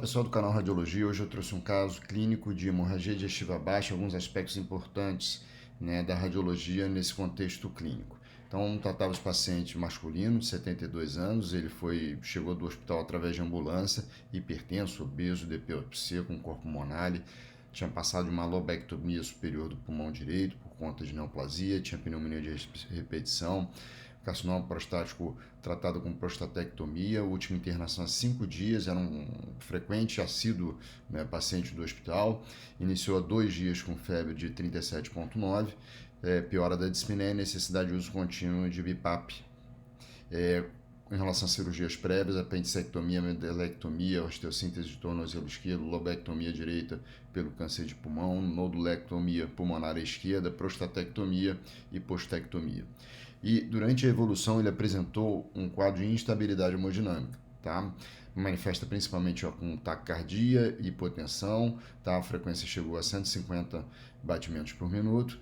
pessoal do canal Radiologia, hoje eu trouxe um caso clínico de hemorragia digestiva baixa, alguns aspectos importantes, né, da radiologia nesse contexto clínico. Então, tratava esse paciente masculino de 72 anos, ele chegou do hospital através de ambulância, hipertenso, obeso, DPOC com corpo monale, tinha passado de uma lobectomia superior do pulmão direito por conta de neoplasia, tinha pneumonia de repetição, carcinoma prostático tratado com prostatectomia, última internação há 5 dias, era um frequente assíduo, né, paciente do hospital, iniciou há 2 dias com febre de 37,9, piora da dispneia e necessidade de uso contínuo de BiPAP. Em relação a cirurgias prévias, apendicectomia, medalectomia, osteossíntese de tornozelo esquerdo, lobectomia direita pelo câncer de pulmão, nodulectomia pulmonar esquerda, prostatectomia e postectomia. E durante a evolução ele apresentou um quadro de instabilidade hemodinâmica, tá? Manifesta principalmente com taquicardia e hipotensão, tá? A frequência chegou a 150 batimentos por minuto.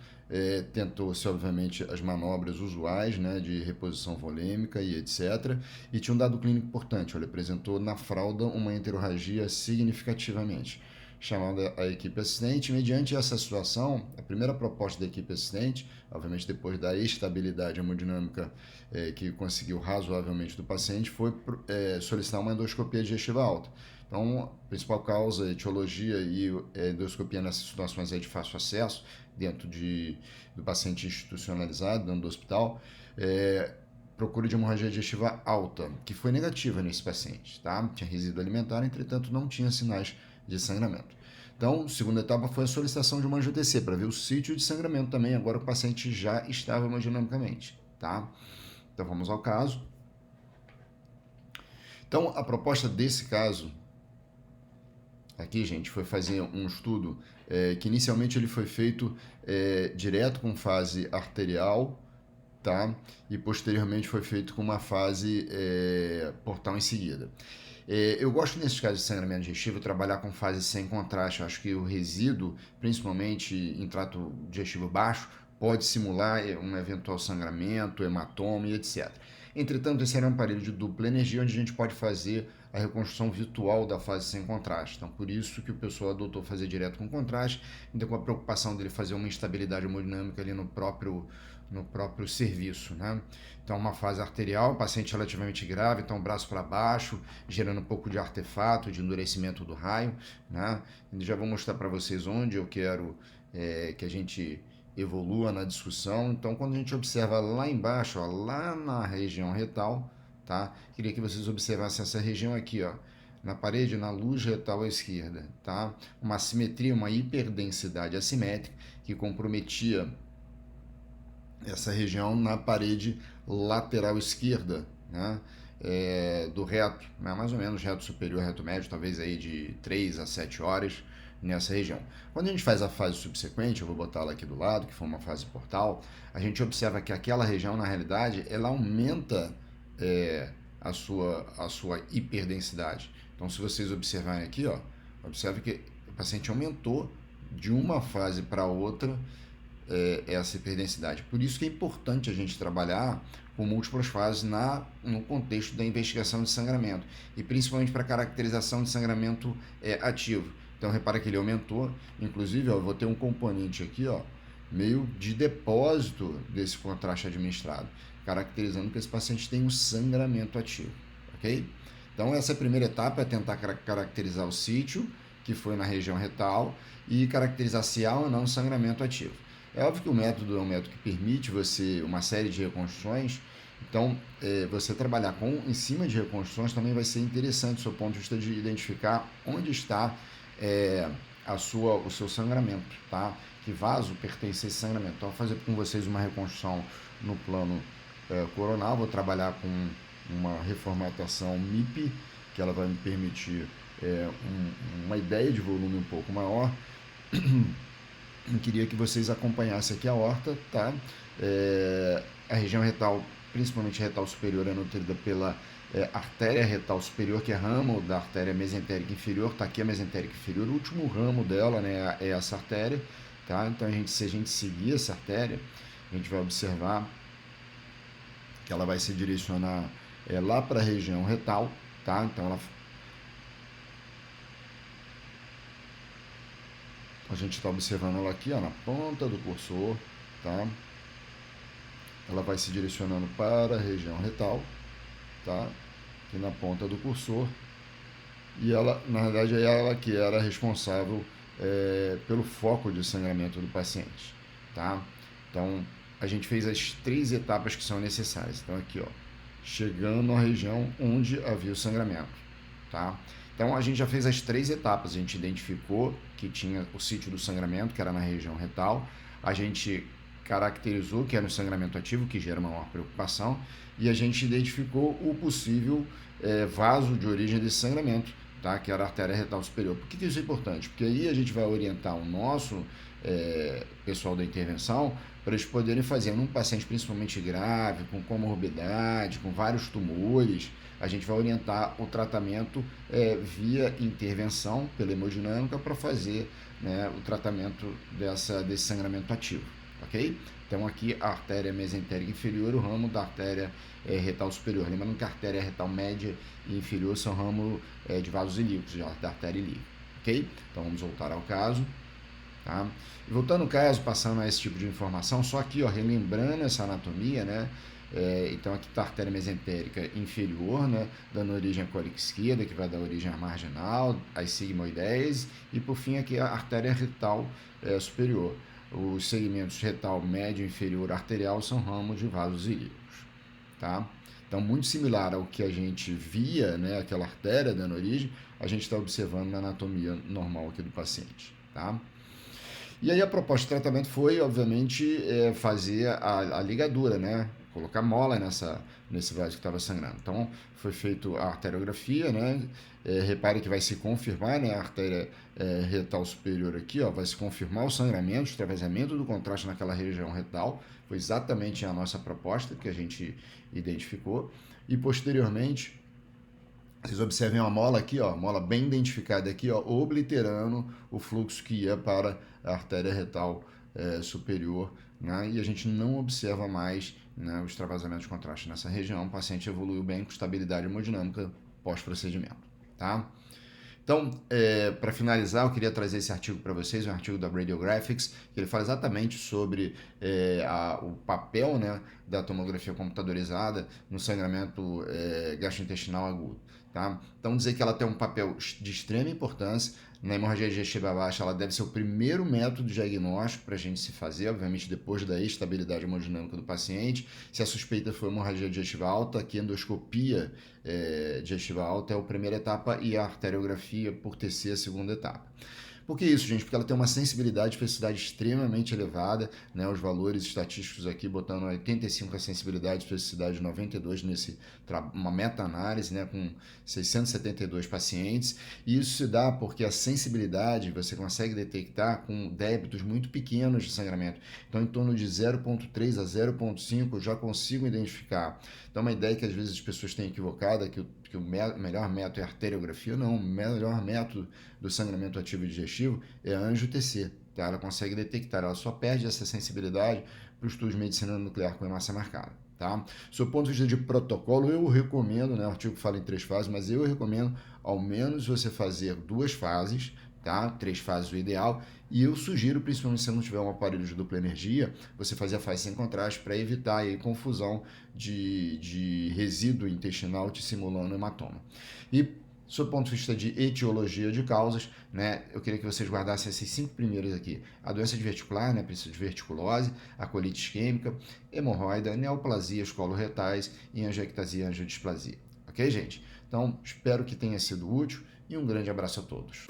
Tentou-se, obviamente, as manobras usuais, né, de reposição volêmica e etc. E tinha um dado clínico importante, ele apresentou na fralda uma enterorragia significativamente. Chamada a equipe assistente. Mediante essa situação, a primeira proposta da equipe assistente, obviamente depois da estabilidade hemodinâmica que conseguiu razoavelmente do paciente, foi solicitar uma endoscopia digestiva alta. Então, a principal causa, etiologia e endoscopia nessas situações é de fácil acesso, dentro do paciente institucionalizado, dentro do hospital, procura de hemorragia digestiva alta, que foi negativa nesse paciente, tá? Tinha resíduo alimentar, entretanto não tinha sinais de sangramento. Então, a segunda etapa foi a solicitação de uma AngioDC para ver o sítio de sangramento também, agora o paciente já estava hemodinamicamente, tá? Então, vamos ao caso. Então, a proposta desse caso aqui, gente, foi fazer um estudo que inicialmente ele foi feito direto com fase arterial, tá? E posteriormente foi feito com uma fase portal em seguida. Eu gosto, nesses casos de sangramento digestivo, trabalhar com fase sem contraste. Eu acho que o resíduo, principalmente em trato digestivo baixo, pode simular um eventual sangramento, hematoma e etc. Entretanto, esse era um aparelho de dupla energia, onde a gente pode fazer a reconstrução virtual da fase sem contraste. Então, por isso que o pessoal adotou fazer direto com contraste, então com a preocupação dele fazer uma instabilidade hemodinâmica ali no próprio serviço, né? Então, uma fase arterial, paciente relativamente grave, então braço para baixo, gerando um pouco de artefato, de endurecimento do raio, né? E já vou mostrar para vocês onde eu quero que a gente evolua na discussão. Então, quando a gente observa lá embaixo, ó, lá na região retal, tá? Queria que vocês observassem essa região aqui, ó, na parede, na luz retal à esquerda, tá? Uma assimetria, uma hiperdensidade assimétrica que comprometia essa região na parede lateral esquerda, né, do reto, né, mais ou menos reto superior, reto médio, talvez aí de 3 a 7 horas nessa região. Quando a gente faz a fase subsequente, eu vou botar ela aqui do lado, que foi uma fase portal, a gente observa que aquela região, na realidade, ela aumenta a sua hiperdensidade. Então, se vocês observarem aqui, ó, observe que o paciente aumentou de uma fase para outra essa hiperdensidade. Por isso que é importante a gente trabalhar com múltiplas fases no contexto da investigação de sangramento e principalmente para caracterização de sangramento ativo. Então, repara que ele aumentou, inclusive, ó, eu vou ter um componente aqui, ó, meio de depósito desse contraste administrado, caracterizando que esse paciente tem um sangramento ativo, ok? Então, essa primeira etapa é tentar caracterizar o sítio, que foi na região retal, e caracterizar se há ou não sangramento ativo. É óbvio que o método é um método que permite você uma série de reconstruções, então você trabalhar em cima de reconstruções também vai ser interessante do seu ponto de vista de identificar onde está o seu sangramento, tá? Que vaso pertence a esse sangramento. Então, vou fazer com vocês uma reconstrução no plano coronal, vou trabalhar com uma reformatação MIP, que ela vai me permitir uma ideia de volume um pouco maior. Eu queria que vocês acompanhassem aqui a aorta, tá? A região retal, principalmente retal superior, é nutrida pela artéria retal superior, que é ramo da artéria mesentérica inferior. Tá aqui a mesentérica inferior, o último ramo dela, né, é essa artéria, tá? Então, se a gente seguir essa artéria, a gente vai observar que ela vai se direcionar lá para a região retal, tá? Então, ela A gente está observando ela aqui, ó, na ponta do cursor, tá? Ela vai se direcionando para a região retal, tá? Aqui na ponta do cursor. E ela, na verdade, é ela que era responsável pelo foco de sangramento do paciente, tá? Então, a gente fez as 3 etapas que são necessárias. Então, aqui, ó, chegando à região onde havia o sangramento, tá? Então, a gente já fez as 3 etapas. A gente identificou que tinha o sítio do sangramento, que era na região retal. A gente caracterizou que era um sangramento ativo, que gera uma maior preocupação. E a gente identificou o possível vaso de origem desse sangramento, tá? Que era a artéria retal superior. Por que isso é importante? Porque aí a gente vai orientar o nosso pessoal da intervenção para eles poderem fazer num paciente principalmente grave, com comorbidade, com vários tumores. A gente vai orientar o tratamento via intervenção pela hemodinâmica para fazer, né, o tratamento desse sangramento ativo, ok? Então aqui a artéria mesentérica inferior, o ramo da artéria retal superior. Lembrando que a artéria retal média e inferior são ramo de vasos ilíquicos, da artéria ilíaca, ok? Então vamos voltar ao caso. Tá? E voltando ao caso, passando a esse tipo de informação, só aqui, ó, relembrando essa anatomia, né? Então aqui está a artéria mesentérica inferior, né? Dando origem à cólica esquerda, que vai dar origem à marginal, às sigmoideias, e por fim aqui a artéria retal superior. Os segmentos retal, médio e inferior arterial são ramos de vasos ilíacos, tá? Então, muito similar ao que a gente via, né, aquela artéria dando origem, a gente está observando na anatomia normal aqui do paciente, tá? E aí a proposta de tratamento foi, obviamente, fazer a ligadura, né? Colocar mola nesse vaso que estava sangrando. Então, foi feita a arteriografia, né? Repare que vai se confirmar, né? A artéria retal superior aqui, ó, vai se confirmar o sangramento, o extravasamento do contraste naquela região retal. Foi exatamente a nossa proposta que a gente identificou. E, posteriormente, vocês observem uma mola aqui, ó, mola bem identificada aqui, ó, obliterando o fluxo que ia para a artéria retal superior, né? E a gente não observa mais, né, o extravasamento de contraste nessa região. O paciente evoluiu bem com estabilidade hemodinâmica pós-procedimento, tá? Então, para finalizar, eu queria trazer esse artigo para vocês, um artigo da Radiographics, que ele fala exatamente sobre o papel, né, da tomografia computadorizada no sangramento gastrointestinal agudo. Tá? Então, dizer que ela tem um papel de extrema importância na hemorragia digestiva baixa, ela deve ser o primeiro método diagnóstico para a gente se fazer, obviamente depois da estabilidade hemodinâmica do paciente. Se a suspeita for hemorragia digestiva alta, que a endoscopia digestiva alta é a primeira etapa e a arteriografia por TC a segunda etapa. Por que isso, gente? Porque ela tem uma sensibilidade e especificidade extremamente elevada, né? Os valores estatísticos aqui botando 85 a sensibilidade e especificidade de 92 uma meta-análise, né? Com 672 pacientes. E isso se dá porque a sensibilidade você consegue detectar com débitos muito pequenos de sangramento. Então, em torno de 0,3 a 0,5 eu já consigo identificar. Então, uma ideia que às vezes as pessoas têm equivocada, que o melhor método é a arteriografia. Não, o melhor método do sangramento ativo e digestivo é a angio-TC. Tá? Ela consegue detectar, ela só perde essa sensibilidade para o estudo de medicina nuclear com hemácia marcada. Tá? Do ponto de vista de protocolo, eu recomendo, né, o artigo fala em 3 fases, mas eu recomendo ao menos você fazer 2 fases, tá? 3 fases o ideal, e eu sugiro, principalmente se não tiver um aparelho de dupla energia, você fazer a fase sem contraste para evitar aí confusão de resíduo intestinal te simulando hematoma. E, sob o ponto de vista de etiologia de causas, né, eu queria que vocês guardassem esses 5 primeiros aqui. A doença diverticular, né, princípio de verticulose, a colite isquêmica, hemorroida, neoplasias coloretais e angiectasia e angiodisplasia. Ok, gente? Então, espero que tenha sido útil e um grande abraço a todos.